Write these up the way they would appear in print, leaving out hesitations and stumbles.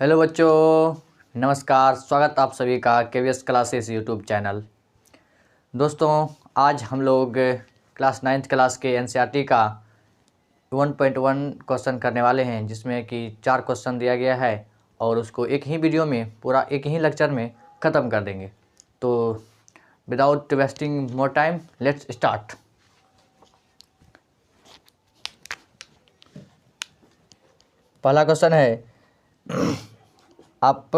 Hello बच्चों, नमस्कार। स्वागत आप सभी का केवीएस क्लासेस यूट्यूब चैनल। दोस्तों, आज हम लोग क्लास 9th क्लास के एनसीईआरटी का 1.1 क्वेश्चन करने वाले हैं, जिसमें कि 4 क्वेश्चन दिया गया है और उसको एक ही वीडियो में पूरा एक ही लेक्चर में ख़त्म कर देंगे। तो without wasting more time, let's start. पहला क्वेश्चन है, आप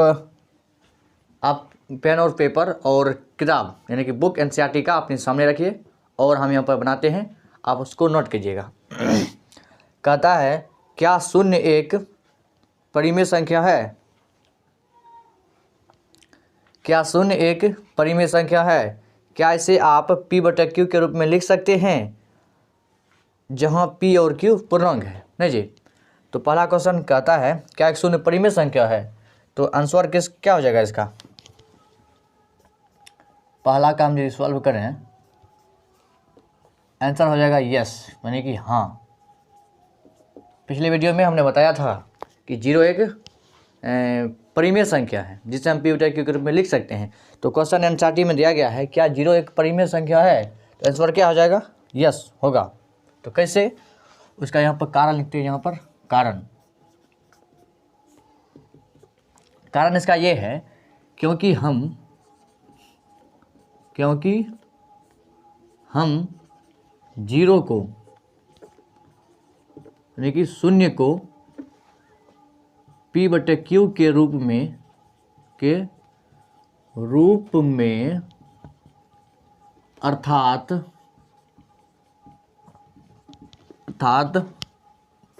पेन और पेपर और किताब यानी कि बुक एनसीईआरटी का अपने सामने रखिए और हम यहाँ पर बनाते हैं, आप उसको नोट कीजिएगा। कहता है, क्या शून्य एक परिमेय संख्या है? क्या शून्य एक परिमेय संख्या है? क्या इसे आप p/q के रूप में लिख सकते हैं, जहाँ p और q पूर्णांक है? नहीं जी। तो पहला क्वेश्चन कहता है, क्या एक शून्य परिमेय संख्या है? तो आंसर क्या हो जाएगा इसका? पहला काम जो सॉल्व करें, आंसर हो जाएगा यस, यानी कि हाँ। पिछले वीडियो में हमने बताया था कि 0 एक परिमेय संख्या है जिसे हम p/q के रूप में लिख सकते हैं। तो क्वेश्चन एनसीईआरटी में दिया गया है, क्या 0 एक परिमेय संख्या है? तो आंसर क्या हो जाएगा? यस होगा। तो कैसे? उसका यहाँ पर कारण लिखते हैं। यहाँ पर कारण इसका ये है, क्योंकि हम 0 को यानी कि शून्य को p/q के रूप में अर्थात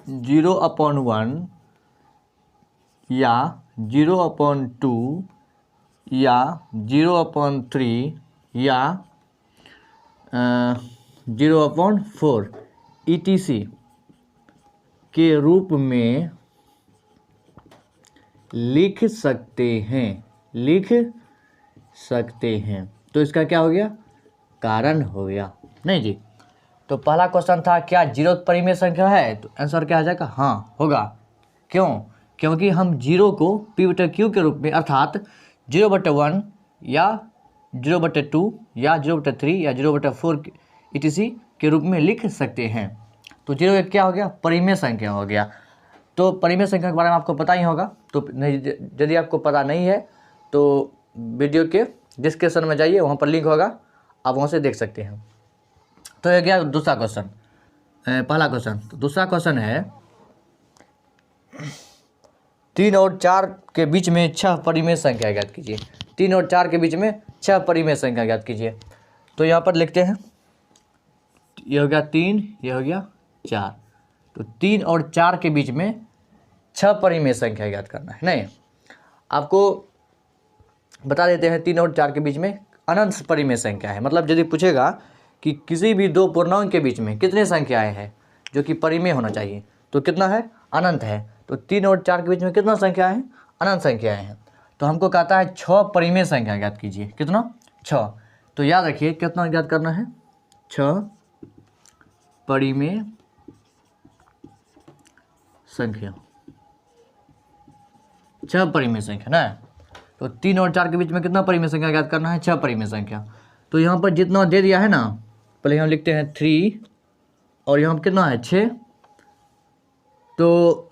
0/1 या 0/2 या 0/3 या 0/4 etc. के रूप में लिख सकते हैं। तो इसका क्या हो गया? कारण हो गया। नहीं जी। तो पहला क्वेश्चन था, क्या 0 परिमेय संख्या है? तो आंसर क्या आ जाएगा? हाँ होगा। क्यों? क्योंकि हम 0 को p/q के रूप में अर्थात 0/1 या 0/2 या 0/3 या 0/4 etc. के रूप में लिख सकते हैं। तो 0 एक क्या हो गया? परिमेय संख्या हो गया। तो परिमेय संख्या के बारे में आपको पता ही होगा। तो यदि आपको पता नहीं है तो वीडियो के डिस्क्रिप्शन में जाइए, वहाँ पर लिंक होगा, आप वहाँ से देख सकते हैं। तो ये गया दूसरा क्वेश्चन। पहला क्वेश्चन। तो दूसरा क्वेश्चन है, 3 और 4 के बीच में 6 परिमेय संख्या ज्ञात कीजिए। 3 और 4 के बीच में 6 परिमेय संख्या ज्ञात कीजिए। तो यहाँ पर लिखते हैं, ये हो गया 3, ये हो गया 4। तो 3 और 4 के बीच में 6 परिमेय संख्या ज्ञात करना है। नहीं, आपको बता देते हैं 3 और 4 के बीच में अनंत परिमेय संख्या है। मतलब यदि पूछेगा कि किसी भी दो पूर्णांक के बीच में कितने संख्याएं हैं जो कि परिमेय होना चाहिए, तो कितना है? अनंत है। तो 3 और 4 के बीच में कितना संख्या है? अनंत संख्याएं हैं। तो हमको कहता है 6 परिमेय संख्या ज्ञात कीजिए। कितना? 6। तो याद रखिए कितना ज्ञात करना है? 6 परिमेय संख्या। 6 परिमेय संख्या ना। तो 3 और 4 के बीच में कितना परिमेय संख्या ज्ञात करना है? 6 परिमेय संख्या। तो यहाँ पर जितना दे दिया है ना, पहले यहाँ लिखते हैं 3 और यहाँ पर कितना है? 6। तो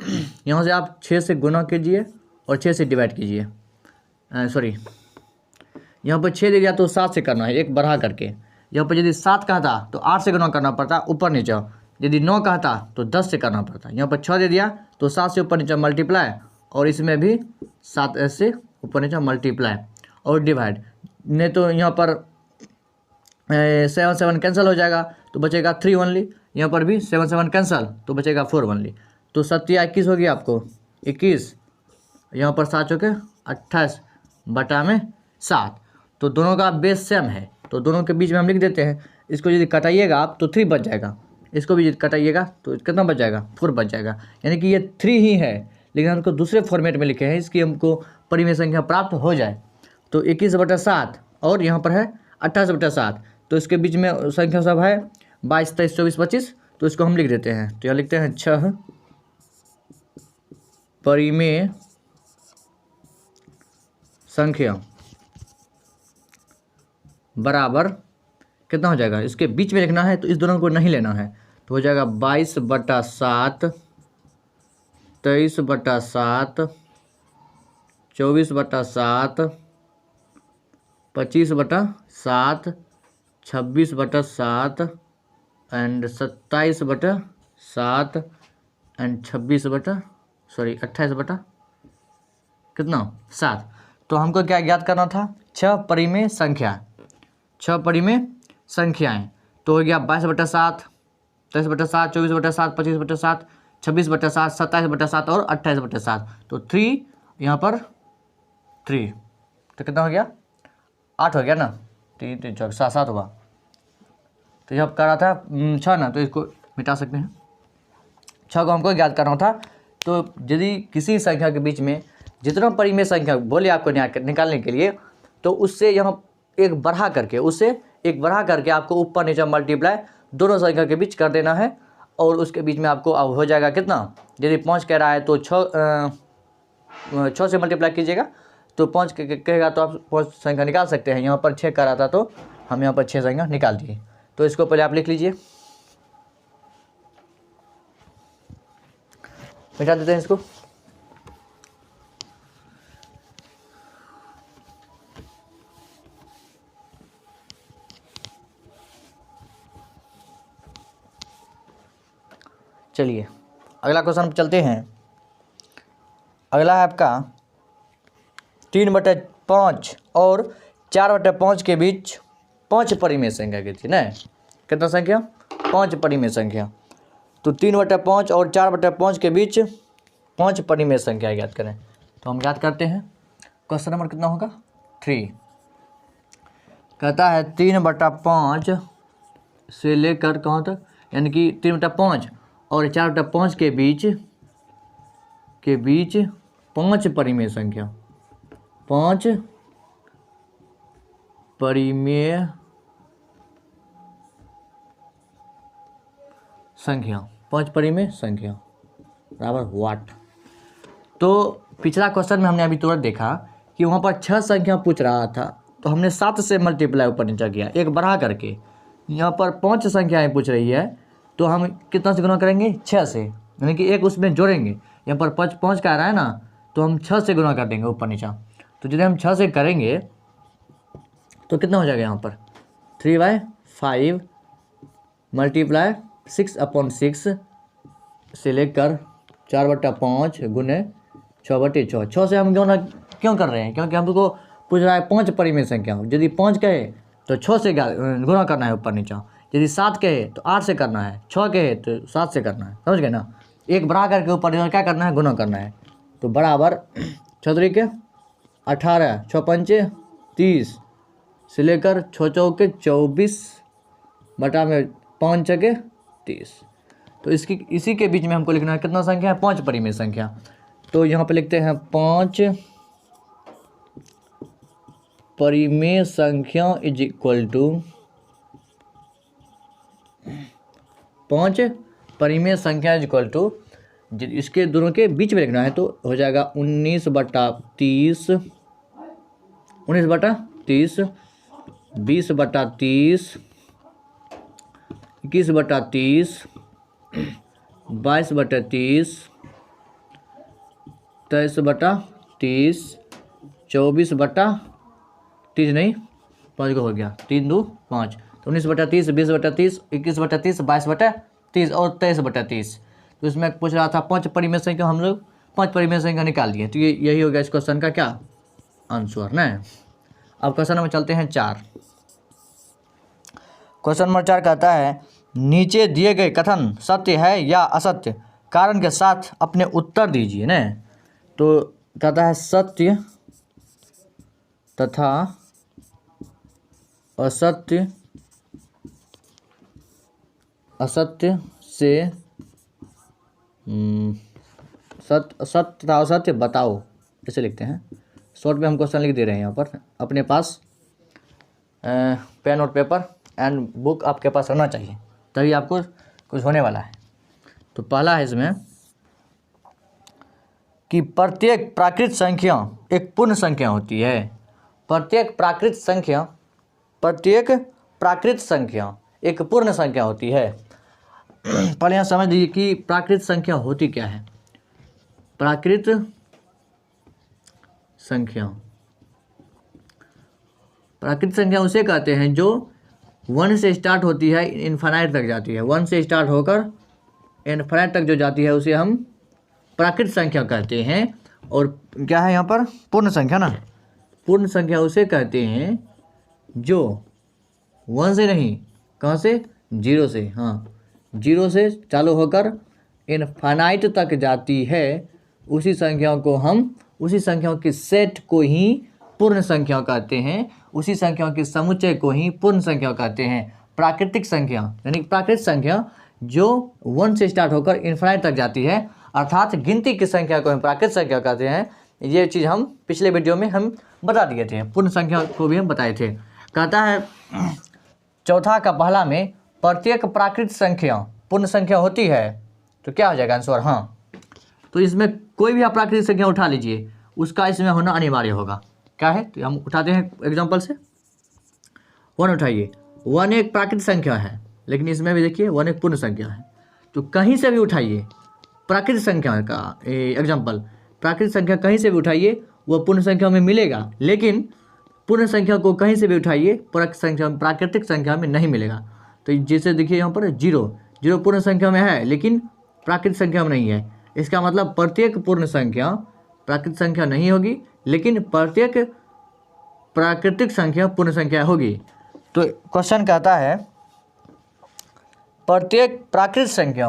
यहाँ से आप 6 से गुना कीजिए और 6 से डिवाइड कीजिए। सॉरी, यहाँ पर 6 दे दिया तो 7 से करना है, एक बढ़ा करके। यहाँ पर यदि 7 कहता तो 8 से गुना करना पड़ता ऊपर नीचे। यदि 9 कहता तो 10 से करना पड़ता। यहाँ पर 6 दे दिया तो 7 से ऊपर नीचे मल्टीप्लाई, और इसमें भी 7 से ऊपर नीचे मल्टीप्लाई और डिवाइड। नहीं तो यहाँ पर 7 कैंसिल हो जाएगा तो बचेगा 3 ओनली। यहाँ पर भी 7 कैंसिल तो बचेगा 4 ओनली। तो 7 या 21 हो गया आपको 21। यहाँ पर 7 हो के 28 बटा में 7। तो दोनों का बेस सेम है, तो दोनों के बीच में हम लिख देते हैं। इसको यदि कटाइएगा आप तो 3 बच जाएगा, इसको भी यदि कटाइएगा तो कितना बच जाएगा? 4 बच जाएगा। यानी कि ये 3 ही है, लेकिन हमको दूसरे फॉर्मेट में लिखे हैं, इसकी हमको परिमेय संख्या प्राप्त हो जाए। तो 21/7 और यहाँ पर है 28/7। तो इसके बीच में संख्या सब है 22, 23, 24, 25। तो इसको हम लिख देते हैं। तो यहाँ लिखते हैं 6 परिमेय संख्या बराबर कितना हो जाएगा, इसके बीच में लिखना है तो इस दोनों को नहीं लेना है, तो हो जाएगा 22/7, 23/7, 24/7, 25/7, 26/7 एंड 27/7 एंड 28 कितना 7। तो हमको क्या ज्ञात करना था, 6 परिमेय संख्या, 6 परिमेय संख्याएं। तो हो गया 22/7, 23/7, 24/7, 25/7, 26/7, 27/7 और 28/7। तो 3 यहाँ पर 3, तो कितना हो गया 8 हो गया ना, 3 3 4 7 हुआ। तो जब कर रहा था 6 ना, तो इसको मिटा सकते हैं। 6 को हमको ज्ञात करना था। तो यदि किसी संख्या के बीच में जितना परिमेय संख्या बोले आपको निकालने के लिए, तो उससे यहाँ एक बढ़ा करके आपको ऊपर नीचे मल्टीप्लाई दोनों संख्या के बीच कर देना है, और उसके बीच में आपको हो जाएगा कितना, यदि 5 कह रहा है तो 6 से मल्टीप्लाई कीजिएगा, तो 5 कहेगा तो आप 5 संख्या निकाल सकते हैं। यहाँ पर 6 कह रहा था तो हम यहाँ पर 6 संख्या निकाल दिए। तो इसको पहले आप लिख लीजिए, मिटा देते हैं इसको। चलिए अगला क्वेश्चन चलते हैं। अगला है आपका 3/5 और 4/5 के बीच 5 परिमेय संख्या की थी ना, कितना संख्या 5 परिमेय संख्या। तो 3/5 और 4/5 के बीच 5 परिमेय संख्या ज्ञात करें। तो हम याद करते हैं, क्वेश्चन नंबर कितना होगा 3। कहता है 3/5 से लेकर कहाँ तक, यानी कि 3/5 और 4/5 के बीच 5 परिमेय संख्या, 5 परिमेय संख्या, 5 परिमेय संख्या बराबर व्हाट। तो पिछला क्वेश्चन में हमने अभी तुरंत देखा कि वहाँ पर 6 संख्या पूछ रहा था, तो हमने 7 से मल्टीप्लाई ऊपर नीचे किया, एक बढ़ा करके। यहाँ पर 5 संख्याएं पूछ रही है, तो हम कितना से गुना करेंगे 6 से, यानी कि एक उसमें जोड़ेंगे। यहाँ पर 5 का आ रहा है ना, तो हम 6 से गुना कर देंगे ऊपर नीचा। तो यदि हम 6 से करेंगे तो कितना हो जाएगा, यहाँ पर 3/5 मल्टीप्लाई 6/6 से लेकर 4/5 गुने 6/6। 6 से हम गुना क्यों कर रहे हैं, क्योंकि हमको पूछ रहा है 5 परिमेय संख्या। यदि 5 कहे तो 6 से गुना करना है ऊपर नीचा, यदि 7 कहे तो 8 से करना है, 6 कहे तो 7 से करना है, समझ गए ना। एक बढ़ा करके ऊपर नीचा क्या करना है, गुना करना है। तो बराबर 6 के 18, 6 पंचे 30 से लेकर 6 चौके 24 बटा में 5 छके 30। तो इसी के बीच में हमको लिखना है कितना संख्या है, 5 परिमेय संख्या। तो यहाँ पे लिखते हैं 5 परिमेय संख्या इज इक्वल टू 5 परिमेय संख्या इज इक्वल टू, इसके दोनों के बीच में लिखना है, तो हो जाएगा 19/30, 19/30, 20/30, 21/30, 22/30, 23/30, 24/30 नहीं 5 को हो गया, 3 2 5, तो 19/30, 20/30, 21/30, 22/30 और 23/30। तो इसमें पूछ रहा था 5 परिमेय संख्या, हम लोग 5 परिमेय संख्या निकाल दिए। तो ये यही हो गया इस क्वेश्चन का क्या आंसर ना। अब क्वेश्चन नंबर चलते हैं 4। क्वेश्चन नंबर 4 कहता है नीचे दिए गए कथन सत्य है या असत्य, कारण के साथ अपने उत्तर दीजिए ना। तो कहता है सत्य तथा असत्य, असत्य से सत्य तथा असत्य बताओ, ऐसे लिखते हैं। शॉर्ट में हम क्वेश्चन लिख दे रहे हैं यहाँ पर। अपने पास पेन और पेपर एंड बुक आपके पास रहना चाहिए, तभी आपको कुछ होने वाला है। तो पहला है इसमें कि प्रत्येक प्राकृत संख्या एक पूर्ण संख्या होती है। प्रत्येक प्राकृत संख्या एक पूर्ण संख्या होती है। पहले यहाँ समझ लीजिए कि प्राकृत संख्या होती क्या है। प्राकृत संख्या उसे कहते हैं जो 1 से स्टार्ट होती है, इन्फिनाइट तक जाती है। 1 से स्टार्ट होकर इन्फिनाइट तक जो जाती है उसे हम प्राकृत संख्या कहते हैं। और क्या है यहाँ पर, पूर्ण संख्या ना। पूर्ण संख्या उसे कहते हैं जो 1 से नहीं, कहाँ से, 0 से, हाँ 0 से चालू होकर इन्फिनाइट तक जाती है। उसी संख्याओं के सेट को ही पूर्ण संख्या कहते हैं। उसी संख्याओं के समुच्चय को ही पूर्ण संख्या कहते हैं। प्राकृतिक संख्या यानी प्राकृत संख्या जो 1 से स्टार्ट होकर इन्फिनाइट तक जाती है, अर्थात गिनती की संख्या को हम प्राकृत संख्या कहते हैं। ये चीज़ हम पिछले वीडियो में हम बता दिए थे। पूर्ण संख्या को भी हम बताए थे। कहता है चौथा का पहला में प्रत्येक प्राकृत संख्या पूर्ण संख्या होती है। तो क्या हो जाएगा आंसर, हाँ। तो इसमें कोई भी आप प्राकृतिक संख्या उठा लीजिए, उसका इसमें होना अनिवार्य होगा। क्या है, तो हम उठाते हैं एग्जांपल से। 1 उठाइए। 1 एक प्राकृतिक संख्या है, लेकिन इसमें भी देखिए 1 एक पूर्ण संख्या है। तो कहीं से भी उठाइए प्राकृतिक संख्या का एग्जांपल, प्राकृतिक संख्या कहीं से भी उठाइए वो पूर्ण संख्या में मिलेगा, लेकिन पूर्ण संख्या को कहीं से भी उठाइए प्राकृतिक संख्या में नहीं मिलेगा। तो जैसे देखिए यहाँ पर 0 पूर्ण संख्या में है लेकिन प्राकृतिक संख्या में नहीं है। इसका मतलब प्रत्येक पूर्ण संख्या प्राकृतिक संख्या नहीं होगी, लेकिन प्रत्येक प्राकृतिक संख्या पूर्ण संख्या होगी। तो क्वेश्चन कहता है प्रत्येक प्राकृतिक संख्या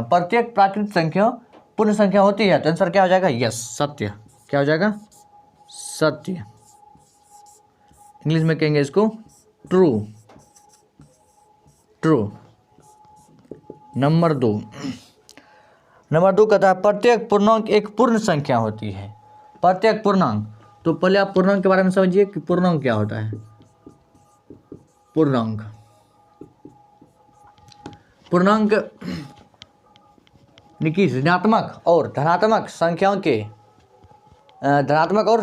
पूर्ण संख्या होती है। तो आंसर क्या हो जाएगा, यस, सत्य। क्या हो जाएगा, सत्य। इंग्लिश में कहेंगे इसको ट्रू। नंबर 2 कहता है प्रत्येक पूर्णांक एक पूर्ण संख्या होती है। प्रत्येक पूर्णांक, तो पहले आप पूर्णांक के बारे में समझिए कि पूर्णांक क्या होता है। पूर्णांक देखिए ऋणात्मक और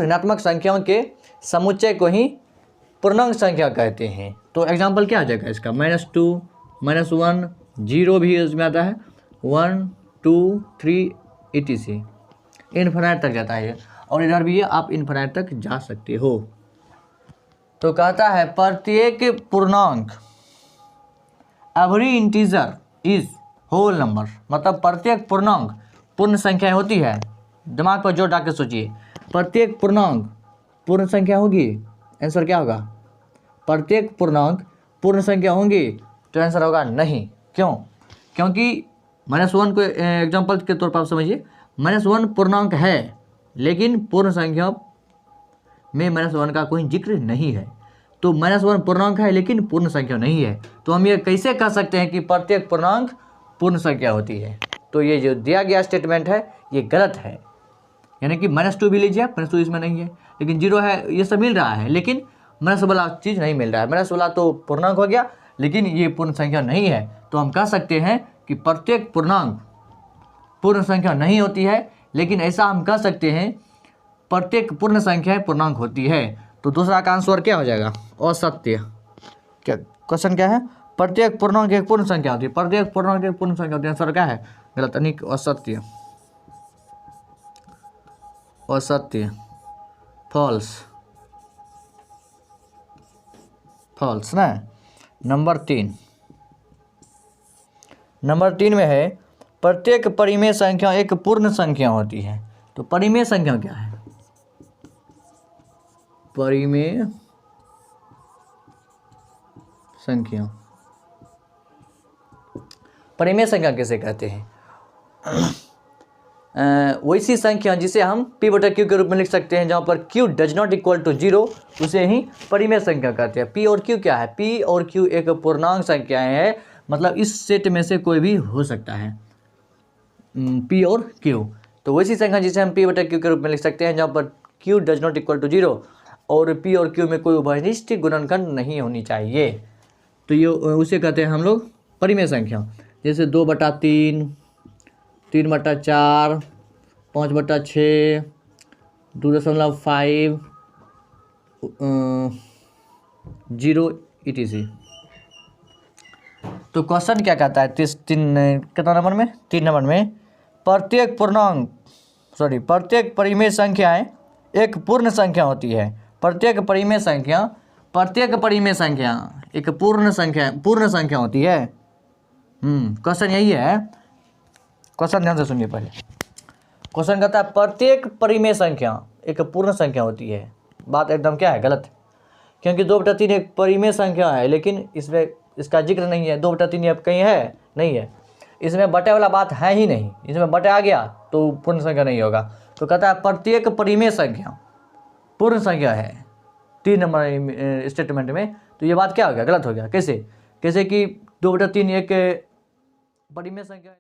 ऋणात्मक संख्याओं के समुच्चय को ही पूर्णांक संख्या कहते हैं। तो एग्जाम्पल क्या आ जाएगा इसका, -2, -1, 0 भी इसमें आता है, 1, 2, 3 etc. इन्फिनाइट तक जाता है। और इधर भी आप इन्फिनाइट तक जा सकते हो। तो कहता है प्रत्येक पूर्णांक every integer is whole number, मतलब प्रत्येक पूर्णांक पूर्ण संख्या होती है। दिमाग पर जोर डाल के सोचिए, प्रत्येक पूर्णांक पूर्ण संख्या होगी। आंसर क्या होगा, प्रत्येक पूर्णांक पूर्ण संख्या होंगी। तो आंसर होगा नहीं। क्यों, क्योंकि -1 को एग्जाम्पल के तौर पर आप समझिए। -1 पूर्णांक है, लेकिन पूर्ण संख्या में -1 का कोई जिक्र नहीं है। तो -1 पूर्णांक है लेकिन पूर्ण संख्या नहीं है। तो हम ये कैसे कह सकते हैं कि प्रत्येक पूर्णांक पूर्ण संख्या होती है। तो ये जो दिया गया स्टेटमेंट है ये गलत है। यानी कि -2 भी लीजिए, -2 इसमें नहीं है, लेकिन 0 है, ये सब मिल रहा है, लेकिन माइनस वाला चीज़ नहीं मिल रहा है। माइनस वाला तो पूर्णांक हो गया, लेकिन ये पूर्ण संख्या नहीं है। तो हम कह सकते हैं कि प्रत्येक पूर्णांक पूर्ण संख्या नहीं होती है, लेकिन ऐसा हम कह सकते हैं प्रत्येक पूर्ण संख्या पूर्णांक होती है। तो दूसरा का आंसर क्या हो जाएगा, असत्य। क्या क्वेश्चन क्या है, प्रत्येक पूर्णांक एक पूर्ण संख्या होती है, प्रत्येक पूर्णांक एक पूर्ण संख्या होती है। आंसर क्या है, गलत, यानी असत्य, असत्य, फॉल्स, फॉल्स ना। नंबर 3 में है प्रत्येक परिमेय संख्या एक पूर्ण संख्या होती है। तो परिमेय संख्या क्या है, परिमेय संख्या, परिमेय संख्या किसे कहते हैं, वैसी संख्या जिसे हम p/q के रूप में लिख सकते हैं, जहाँ पर q does not equal to 0, उसे ही परिमेय संख्या कहते हैं। p और q क्या है, p और q एक पूर्णांक संख्याएं है, मतलब इस सेट में से कोई भी हो सकता है p और q। तो वैसी संख्या जिसे हम p/q के रूप में लिख सकते हैं, जहाँ पर q does not equal to 0 और p और q में कोई उभयनिष्ठ गुणनखंड नहीं होनी चाहिए। तो ये उसे कहते हैं हम लोग परिमेय संख्या। जैसे 2/3, 3/4, 5/6, 2.50 etc. तो क्वेश्चन क्या कहता है कितना नंबर में, 3 नंबर में, प्रत्येक परिमेय संख्याएं एक पूर्ण संख्या होती है। प्रत्येक परिमेय संख्या एक पूर्ण संख्या होती है। क्वेश्चन यही है। क्वेश्चन ध्यान से सुनिए पहले। क्वेश्चन कहता है प्रत्येक परिमेय संख्या एक पूर्ण संख्या होती है। बात एकदम क्या है, गलत है, क्योंकि 2/3 एक परिमेय संख्या है, लेकिन इसमें इसका जिक्र नहीं है। 2/3 अब कहीं है नहीं है, इसमें बटे वाला बात है ही नहीं। इसमें बटे आ गया तो पूर्ण संख्या नहीं होगा। तो कहता है प्रत्येक परिमेय संख्या पूर्ण संख्या है 3 नंबर स्टेटमेंट में। तो ये बात क्या हो गया, गलत हो गया। कैसे कि 2/3 एक परिमेय संख्या